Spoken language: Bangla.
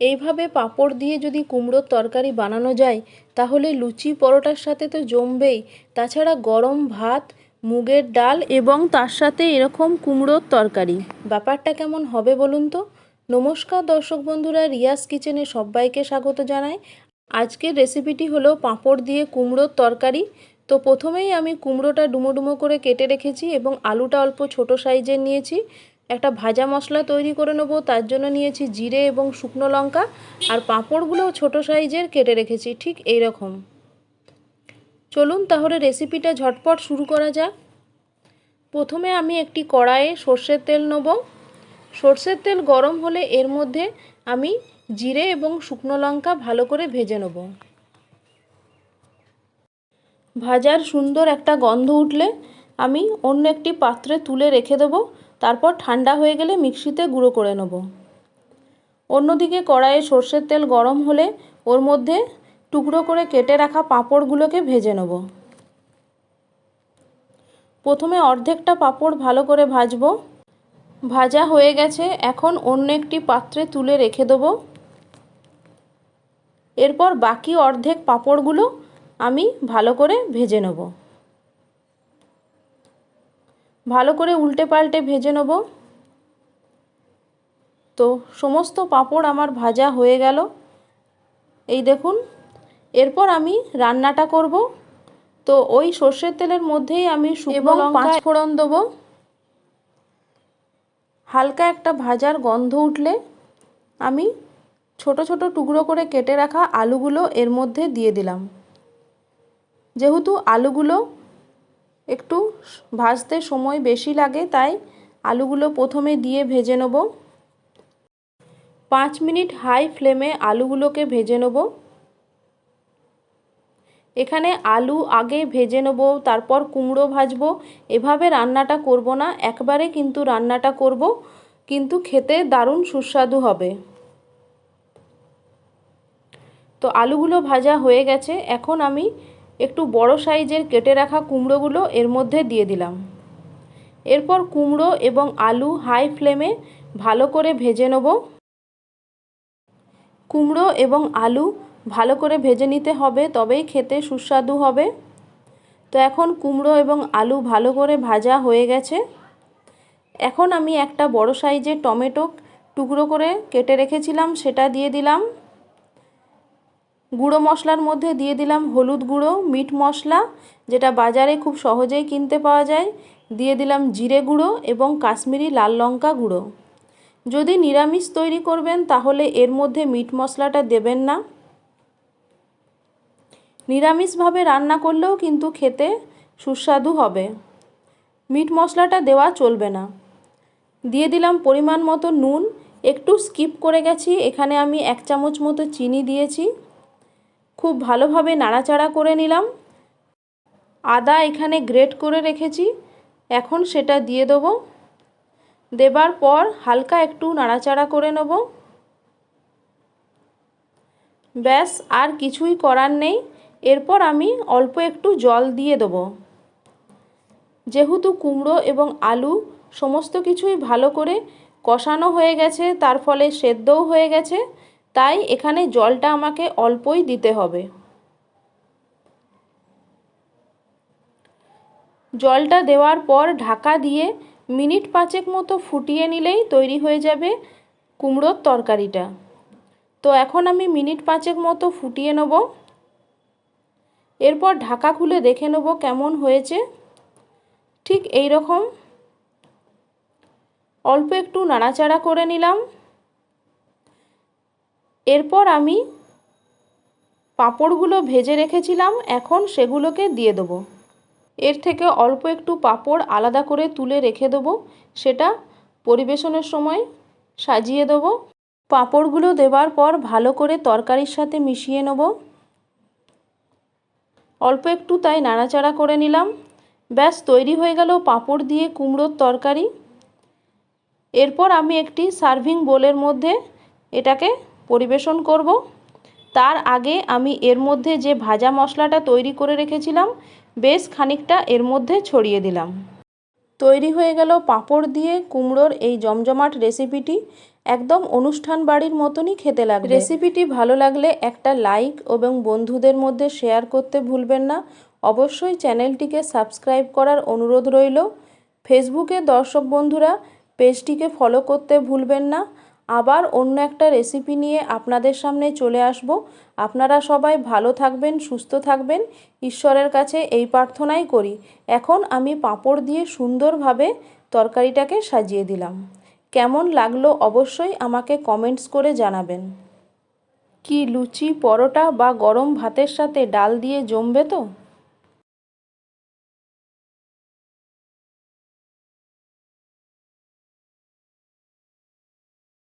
এইভাবে পাঁপড় দিয়ে যদি কুমড়োর তরকারি বানানো যায় তাহলে লুচি পরোটার সাথে তো জমবেই, তাছাড়া গরম ভাত, মুগের ডাল এবং তার সাথে এরকম কুমড়োর তরকারি, ব্যাপারটা কেমন হবে বলুন তো। নমস্কার দর্শক বন্ধুরা, রিয়াস কিচেনে সবাইকে স্বাগত জানাই। আজকের রেসিপিটি হলো পাঁপড় দিয়ে কুমড়োর তরকারি। তো প্রথমেই আমি কুমড়োটা ডুমো ডুমো করে কেটে রেখেছি এবং আলুটা অল্প ছোট সাইজের নিয়েছি। একটা ভাজা মশলা তৈরি করে নেব, তার জন্য নিয়েছি জিরে এবং শুকনো লঙ্কা, আর পাঁপড়গুলোও ছোট সাইজের কেটে রেখেছি ঠিক এই রকম। চলুন তাহলে রেসিপিটা ঝটপট শুরু করা যাক। প্রথমে আমি একটি কড়াইয়ে সর্ষের তেল নেব। সর্ষের তেল গরম হলে এর মধ্যে আমি জিরে এবং শুকনো লঙ্কা ভালো করে ভেজে নেব। ভাজার সুন্দর একটা গন্ধ উঠলে আমি অন্য একটি পাত্রে তুলে রেখে দেবো, তারপর ঠান্ডা হয়ে গেলে মিক্সিতে গুঁড়ো করে নেব। অন্যদিকে কড়াইয়ে সর্ষের তেল গরম হলে ওর মধ্যে টুকরো করে কেটে রাখা পাঁপড়গুলোকে ভেজে নেব। প্রথমে অর্ধেকটা পাঁপড় ভালো করে ভাজবো। ভাজা হয়ে গেছে, এখন অন্য একটি পাত্রে তুলে রেখে দেবো। এরপর বাকি অর্ধেক পাঁপড়গুলো আমি ভালো করে ভেজে নেব। ভালো করে উল্টে পাল্টে ভেজে নেব। তো সমস্ত পাঁপড় আমার ভাজা হয়ে গেল, এই দেখুন। এরপর আমি রান্নাটা করব। তো ওই সর্ষের তেলের মধ্যেই আমি শুকনো লঙ্কা পাঁচ ফোড়ন দেবো। হালকা একটা ভাজার গন্ধ উঠলে আমি ছোট ছোট টুকরো করে কেটে রাখা আলুগুলো এর মধ্যে দিয়ে দিলাম। যেহেতু আলুগুলো একটু ভাজতে সময় বেশি লাগে, তাই আলুগুলো প্রথমে দিয়ে ভেজে নেব। 5 মিনিট হাই ফ্লেমে আলুগুলোকে ভেজে নেব। এখানে আলু আগে ভেজে নেব, তারপর কুমড়ো ভাজবো, এভাবে রান্নাটা করব না, একবারে কিন্তু রান্নাটা করব, কিন্তু খেতে দারুণ সুস্বাদু হবে। তো আলুগুলো ভাজা হয়ে গেছে, এখন আমি একটু বড় সাইজের কেটে রাখা কুমড়োগুলো এর মধ্যে দিয়ে দিলাম। এরপর কুমড়ো এবং আলু হাই ফ্লেমে ভালো করে ভেজে নেব। কুমড়ো এবং আলু ভালো করে ভেজে নিতে হবে, তবেই খেতে সুস্বাদু হবে। তো এখন কুমড়ো এবং আলু ভালো করে ভাজা হয়ে গেছে। এখন আমি একটা বড় সাইজের টমেটো টুকরো করে কেটে রেখেছিলাম, সেটা দিয়ে দিলাম। গুঁড়ো মশলার মধ্যে দিয়ে দিলাম হলুদ গুঁড়ো, মিট মশলা যেটা বাজারে খুব সহজেই কিনতে পাওয়া যায়, দিয়ে দিলাম জিরে গুঁড়ো এবং কাশ্মীরি লাল লঙ্কা গুঁড়ো। যদি নিরামিষ তৈরি করবেন তাহলে এর মধ্যে মিট মশলাটা দেবেন না। নিরামিষভাবে রান্না করলেও কিন্তু খেতে সুস্বাদু হবে, মিট মশলাটা দেওয়া চলবে না। দিয়ে দিলাম পরিমাণ মতো নুন, একটু স্কিপ করে গেছি, এখানে আমি 1 চামচ মতো চিনি দিয়েছি। খুব ভালোভাবে নাড়াচাড়া করে নিলাম। আদা এখানে গ্রেট করে রেখেছি, এখন সেটা দিয়ে দেবো। দেবার পর হালকা একটু নাড়াচাড়া করে নেব। ব্যাস, আর কিছুই করার নেই। এরপর আমি অল্প একটু জল দিয়ে দেবো। যেহেতু কুমড়ো এবং আলু সমস্ত কিছুই ভালো করে কষানো হয়ে গেছে, তার ফলে সেদ্ধও হয়ে গেছে, তাই এখানে জলটা আমাকে অল্পই দিতে হবে। জলটা দেওয়ার পর ঢাকা দিয়ে মিনিট 5 মতো ফুটিয়ে নিলেই তৈরি হয়ে যাবে কুমড়োর তরকারিটা। তো এখন আমি মিনিট 5 মতো ফুটিয়ে নেব। এরপর ঢাকা খুলে দেখে নেব কেমন হয়েছে। ঠিক এই রকম অল্প একটু নাড়াচাড়া করে নিলাম। এরপর আমি পাঁপড়গুলো ভেজে রেখেছিলাম, এখন সেগুলোকে দিয়ে দেবো। এর থেকে অল্প একটু পাঁপড় আলাদা করে তুলে রেখে দেবো, সেটা পরিবেশনের সময় সাজিয়ে দেবো। পাঁপড়গুলো দেওয়ার পর ভালো করে তরকারির সাথে মিশিয়ে নেব। অল্প একটু তাই নাড়াচাড়া করে নিলাম। ব্যাস, তৈরি হয়ে গেল পাঁপড় দিয়ে কুমড়োর তরকারি। এরপর আমি একটি সার্ভিং বোলের মধ্যে এটাকে পরিবেশন করব। তার আগে আমি এর মধ্যে যে ভাজা মশলাটা তৈরি করে রেখেছিলাম বেশ খানিকটা এর মধ্যে ছড়িয়ে দিলাম। তৈরি হয়ে গেল পাঁপড় দিয়ে কুমড়োর এই জমজমাট রেসিপিটি। একদম অনুষ্ঠান বাড়ির মতনই খেতে লাগবে। রেসিপিটি ভালো লাগলে একটা লাইক এবং বন্ধুদের মধ্যে শেয়ার করতে ভুলবেন না। অবশ্যই চ্যানেলটিকে সাবস্ক্রাইব করার অনুরোধ রইল। ফেসবুকে দর্শক বন্ধুরা পেজটিকে ফলো করতে ভুলবেন না। আবার অন্য একটা রেসিপি নিয়ে আপনাদের সামনে চলে আসব। আপনারা সবাই ভালো থাকবেন, সুস্থ থাকবেন, ঈশ্বরের কাছে এই প্রার্থনাই করি। এখন আমি পাঁপড় দিয়ে সুন্দরভাবে তরকারিটাকে সাজিয়ে দিলাম। কেমন লাগলো অবশ্যই আমাকে কমেন্টস করে জানাবেন। কি লুচি, পরোটা বা গরম ভাতের সাথে ডাল দিয়ে জমবে তো।